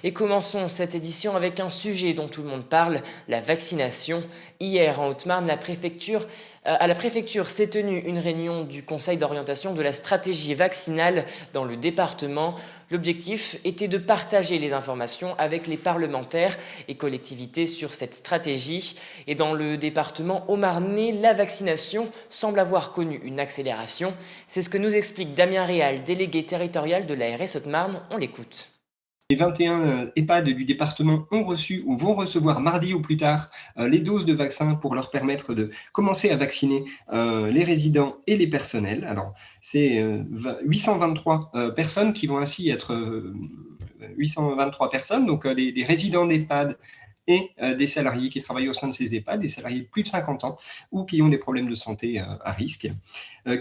Et commençons cette édition avec un sujet dont tout le monde parle, la vaccination. Hier, en Haute-Marne, à la préfecture s'est tenue une réunion du Conseil d'orientation de la stratégie vaccinale dans le département. L'objectif était de partager les informations avec les parlementaires et collectivités sur cette stratégie. Et dans le département haut-marnais, la vaccination semble avoir connu une accélération. C'est ce que nous explique Damien Réal, délégué territorial de l'ARS Haute-Marne. On l'écoute. Les 21 EHPAD du département ont reçu ou vont recevoir mardi ou plus tard les doses de vaccins pour leur permettre de commencer à vacciner les résidents et les personnels. Alors, c'est 823 personnes qui vont ainsi être 823 personnes, donc des résidents d'EHPAD et des salariés qui travaillent au sein de ces EHPAD, des salariés de plus de 50 ans ou qui ont des problèmes de santé à risque,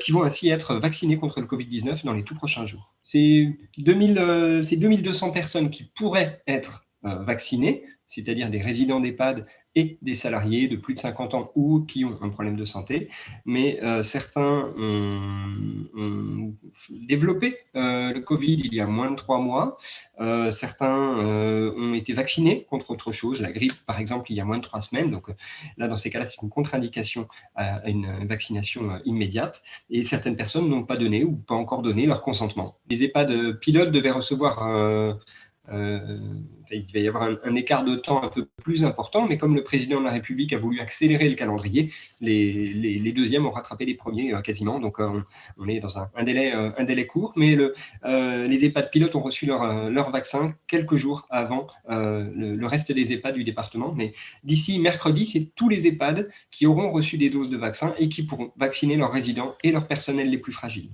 qui vont ainsi être vaccinés contre le Covid-19 dans les tout prochains jours. C'est 2200 personnes qui pourraient être vaccinées, c'est-à-dire des résidents d'EHPAD et des salariés de plus de 50 ans ou qui ont un problème de santé, mais certains ont développé le Covid il y a moins de 3 mois, certains ont été vaccinés contre autre chose, la grippe par exemple il y a moins de 3 semaines, donc là dans ces cas-là c'est une contre-indication à une vaccination immédiate, et certaines personnes n'ont pas donné ou pas encore donné leur consentement. Les EHPAD pilotes devaient recevoir il va y avoir un écart de temps un peu plus important, mais comme le président de la République a voulu accélérer le calendrier, les deuxièmes ont rattrapé les premiers quasiment, donc on est dans un délai court, mais les EHPAD pilotes ont reçu leur vaccin quelques jours avant le reste des EHPAD du département, mais d'ici mercredi, c'est tous les EHPAD qui auront reçu des doses de vaccin et qui pourront vacciner leurs résidents et leur personnel les plus fragiles.